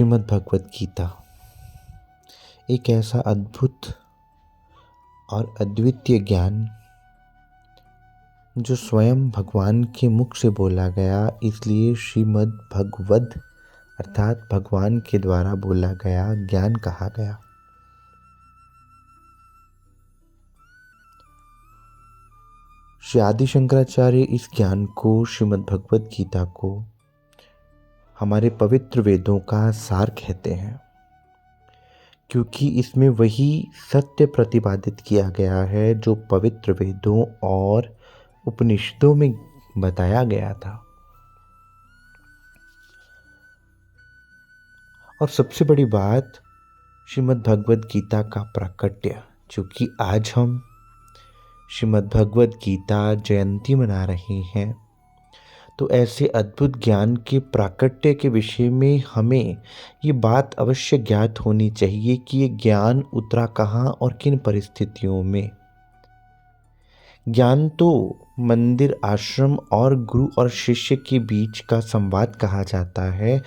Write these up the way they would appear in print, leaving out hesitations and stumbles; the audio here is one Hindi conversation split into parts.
श्रीमद् भगवत गीता एक ऐसा अद्भुत और अद्वितीय ज्ञान जो स्वयं भगवान के मुख से बोला गया, इसलिए श्रीमद् भगवद अर्थात भगवान के द्वारा बोला गया ज्ञान कहा गया। श्री आदि शंकराचार्य इस ज्ञान को, श्रीमद् भगवत गीता को, हमारे पवित्र वेदों का सार कहते हैं, क्योंकि इसमें वही सत्य प्रतिपादित किया गया है जो पवित्र वेदों और उपनिषदों में बताया गया था। और सबसे बड़ी बात, श्रीमद् भगवत गीता का प्राकट्य, क्योंकि आज हम श्रीमद् भगवत गीता जयंती मना रहे हैं, तो ऐसे अद्भुत ज्ञान के प्राकट्य के विषय में हमें ये बात अवश्य ज्ञात होनी चाहिए कि ये ज्ञान उतरा कहाँ और किन परिस्थितियों में। ज्ञान तो मंदिर, आश्रम और गुरु और शिष्य के बीच का संवाद कहा जाता है,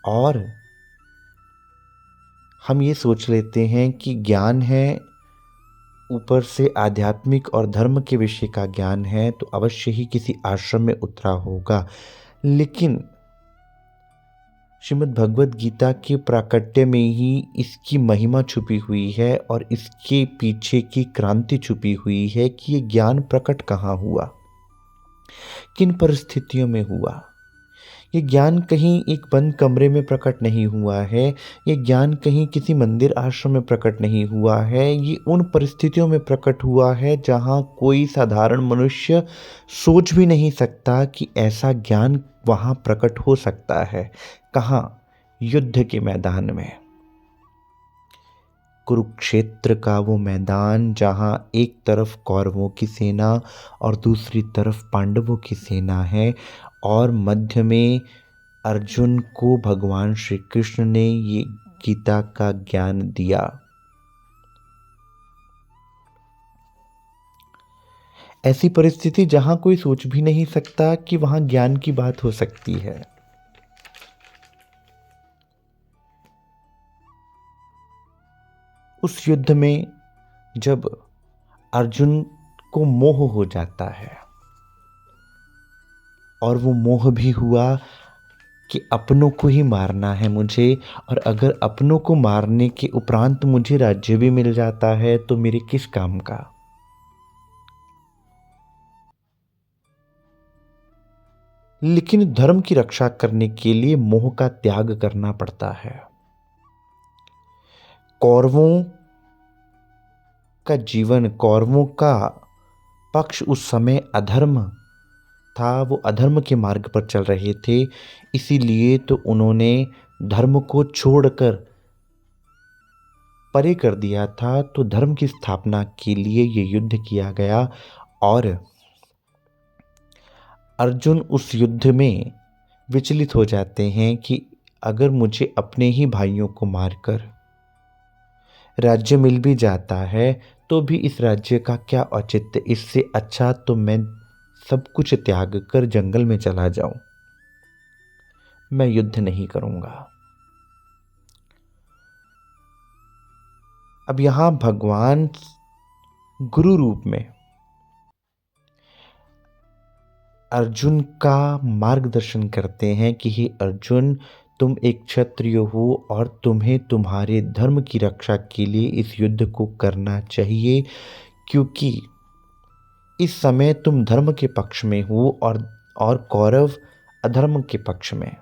और हम ये सोच लेते हैं कि ज्ञान है ऊपर से आध्यात्मिक और धर्म के विषय का ज्ञान है तो अवश्य ही किसी आश्रम में उतरा होगा। लेकिन श्रीमद् भगवत गीता के प्राकट्य में ही इसकी महिमा छुपी हुई है और इसके पीछे की क्रांति छुपी हुई है कि ये ज्ञान प्रकट कहाँ हुआ, किन परिस्थितियों में हुआ। ये ज्ञान कहीं एक बंद कमरे में प्रकट नहीं हुआ है, ये ज्ञान कहीं किसी मंदिर आश्रम में प्रकट नहीं हुआ है, ये उन परिस्थितियों में प्रकट हुआ है जहाँ कोई साधारण मनुष्य सोच भी नहीं सकता कि ऐसा ज्ञान वहाँ प्रकट हो सकता है। कहाँ? युद्ध के मैदान में। कुरुक्षेत्र का वो मैदान जहाँ एक तरफ कौरवों की सेना और दूसरी तरफ पांडवों की सेना है, और मध्य में अर्जुन को भगवान श्री कृष्ण ने ये गीता का ज्ञान दिया। ऐसी परिस्थिति जहां कोई सोच भी नहीं सकता कि वहां ज्ञान की बात हो सकती है। उस युद्ध में जब अर्जुन को मोह हो जाता है, और वो मोह भी हुआ कि अपनों को ही मारना है मुझे, और अगर अपनों को मारने के उपरांत मुझे राज्य भी मिल जाता है तो मेरे किस काम का। लेकिन धर्म की रक्षा करने के लिए मोह का त्याग करना पड़ता है। कौरवों का जीवन, कौरवों का पक्ष उस समय अधर्म था, वो अधर्म के मार्ग पर चल रहे थे, इसीलिए तो उन्होंने धर्म को छोड़कर परे कर दिया था। तो धर्म की स्थापना के लिए ये युद्ध किया गया, और अर्जुन उस युद्ध में विचलित हो जाते हैं कि अगर मुझे अपने ही भाइयों को मारकर राज्य मिल भी जाता है तो भी इस राज्य का क्या औचित्य, इससे अच्छा तो मैं सब कुछ त्याग कर जंगल में चला जाऊं, मैं युद्ध नहीं करूंगा। अब यहां भगवान गुरु रूप में अर्जुन का मार्गदर्शन करते हैं कि हे अर्जुन, तुम एक क्षत्रिय हो और तुम्हें तुम्हारे धर्म की रक्षा के लिए इस युद्ध को करना चाहिए, क्योंकि इस समय तुम धर्म के पक्ष में हो और कौरव अधर्म के पक्ष में।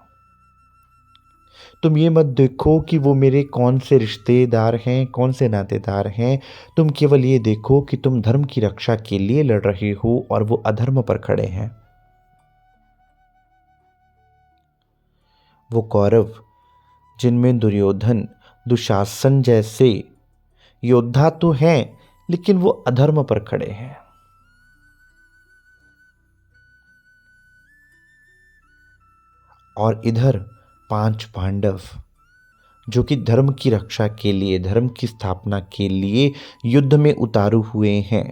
तुम ये मत देखो कि वो मेरे कौन से रिश्तेदार हैं, कौन से नातेदार हैं, तुम केवल ये देखो कि तुम धर्म की रक्षा के लिए लड़ रहे हो और वो अधर्म पर खड़े हैं। वो कौरव जिनमें दुर्योधन, दुशासन जैसे योद्धा तो हैं, लेकिन वो अधर्म पर खड़े हैं। और इधर 5 पांडव जो कि धर्म की रक्षा के लिए, धर्म की स्थापना के लिए युद्ध में उतारू हुए हैं।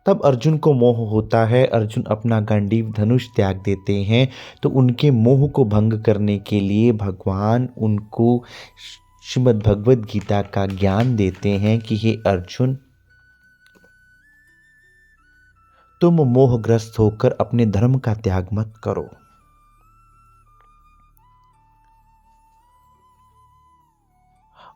तब अर्जुन को मोह होता है। अर्जुन अपना गांडीव धनुष त्याग देते हैं। तो उनके मोह को भंग करने के लिए भगवान उनको श्रीमद् भगवद गीता का ज्ञान देते हैं कि हे अर्जुन, तुम मोहग्रस्त होकर अपने धर्म का त्याग मत करो।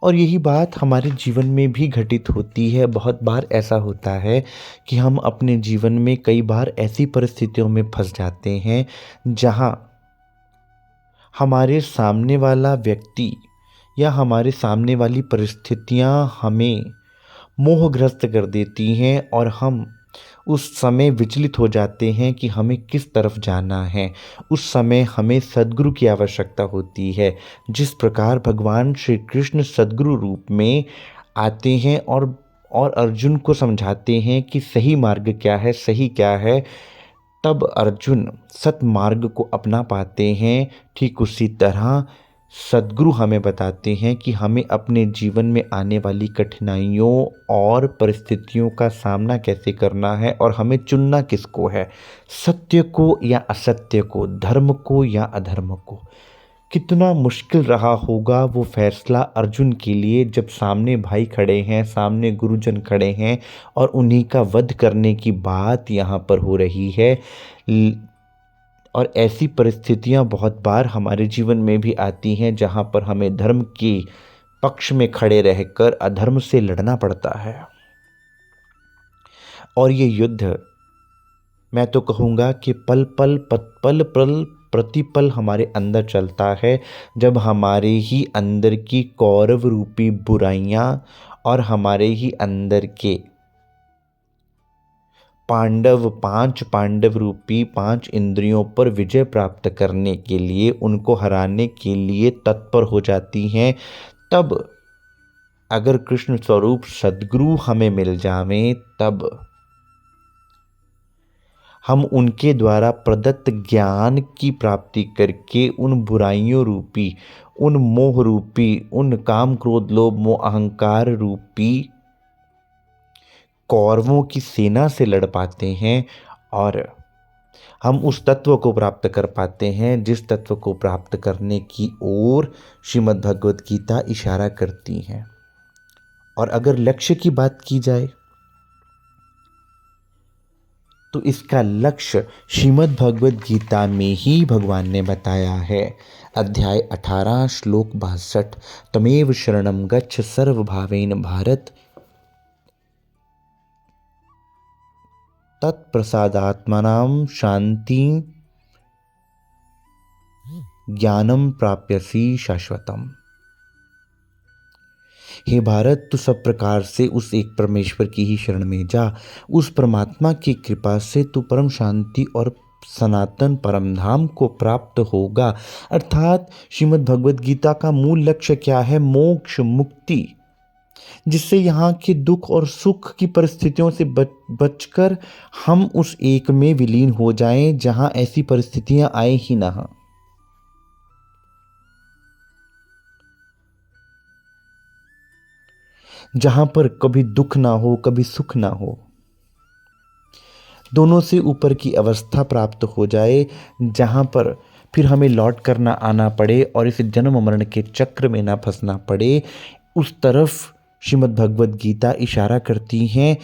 और यही बात हमारे जीवन में भी घटित होती है। बहुत बार ऐसा होता है कि हम अपने जीवन में कई बार ऐसी परिस्थितियों में फंस जाते हैं जहां हमारे सामने वाला व्यक्ति या हमारे सामने वाली परिस्थितियां हमें मोहग्रस्त कर देती हैं और हम उस समय विचलित हो जाते हैं कि हमें किस तरफ जाना है। उस समय हमें सद्गुरु की आवश्यकता होती है। जिस प्रकार भगवान श्री कृष्ण सद्गुरु रूप में आते हैं और अर्जुन को समझाते हैं कि सही मार्ग क्या है, सही क्या है, तब अर्जुन सतमार्ग को अपना पाते हैं। ठीक उसी तरह सद्गुरु हमें बताते हैं कि हमें अपने जीवन में आने वाली कठिनाइयों और परिस्थितियों का सामना कैसे करना है और हमें चुनना किसको है, सत्य को या असत्य को, धर्म को या अधर्म को। कितना मुश्किल रहा होगा वो फैसला अर्जुन के लिए जब सामने भाई खड़े हैं, सामने गुरुजन खड़े हैं और उन्हीं का वध करने की बात यहाँ पर हो रही है। और ऐसी परिस्थितियां बहुत बार हमारे जीवन में भी आती हैं जहां पर हमें धर्म के पक्ष में खड़े रहकर अधर्म से लड़ना पड़ता है। और ये युद्ध मैं तो कहूँगा कि पल पल प्रतिपल हमारे अंदर चलता है, जब हमारे ही अंदर की कौरव रूपी बुराइयां और हमारे ही अंदर के पांच पांडव रूपी 5 इंद्रियों पर विजय प्राप्त करने के लिए, उनको हराने के लिए तत्पर हो जाती हैं। तब अगर कृष्ण स्वरूप सद्गुरु हमें मिल जावें, तब हम उनके द्वारा प्रदत्त ज्ञान की प्राप्ति करके उन बुराइयों रूपी, उन मोह रूपी, उन काम क्रोध लोभ मोह अहंकार रूपी कौरवों की सेना से लड़ पाते हैं और हम उस तत्व को प्राप्त कर पाते हैं जिस तत्व को प्राप्त करने की ओर श्रीमद् भगवद गीता इशारा करती हैं। और अगर लक्ष्य की बात की जाए तो इसका लक्ष्य श्रीमद् भगवद गीता में ही भगवान ने बताया है। अध्याय 18 श्लोक 62, तमेव शरणं गच्छ सर्वभावेन भारत, तत्प्रसादात्मनां शांति ज्ञानम प्राप्यसी शाश्वतम। हे भारत, तू सब प्रकार से उस एक परमेश्वर की ही शरण में जा। उस परमात्मा की कृपा से तू परम शांति और सनातन परम धाम को प्राप्त होगा। अर्थात श्रीमद् भगवद गीता का मूल लक्ष्य क्या है? मोक्ष, मुक्ति, जिससे यहाँ के दुख और सुख की परिस्थितियों से बचकर हम उस एक में विलीन हो जाएं जहां ऐसी परिस्थितियां आए ही ना हो। जहां पर कभी दुख ना हो, कभी सुख ना हो, दोनों से ऊपर की अवस्था प्राप्त हो जाए, जहां पर फिर हमें लौट कर ना आना पड़े और इस जन्म मरण के चक्र में ना फंसना पड़े, उस तरफ श्रीमद् भगवद गीता इशारा करती हैं।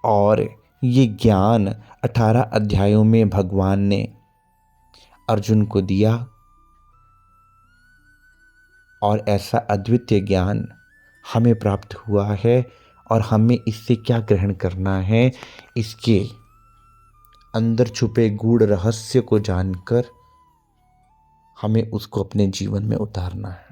और ये ज्ञान 18 अध्यायों में भगवान ने अर्जुन को दिया और ऐसा अद्वितीय ज्ञान हमें प्राप्त हुआ है। और हमें इससे क्या ग्रहण करना है, इसके अंदर छुपे गूढ़ रहस्य को जानकर हमें उसको अपने जीवन में उतारना है।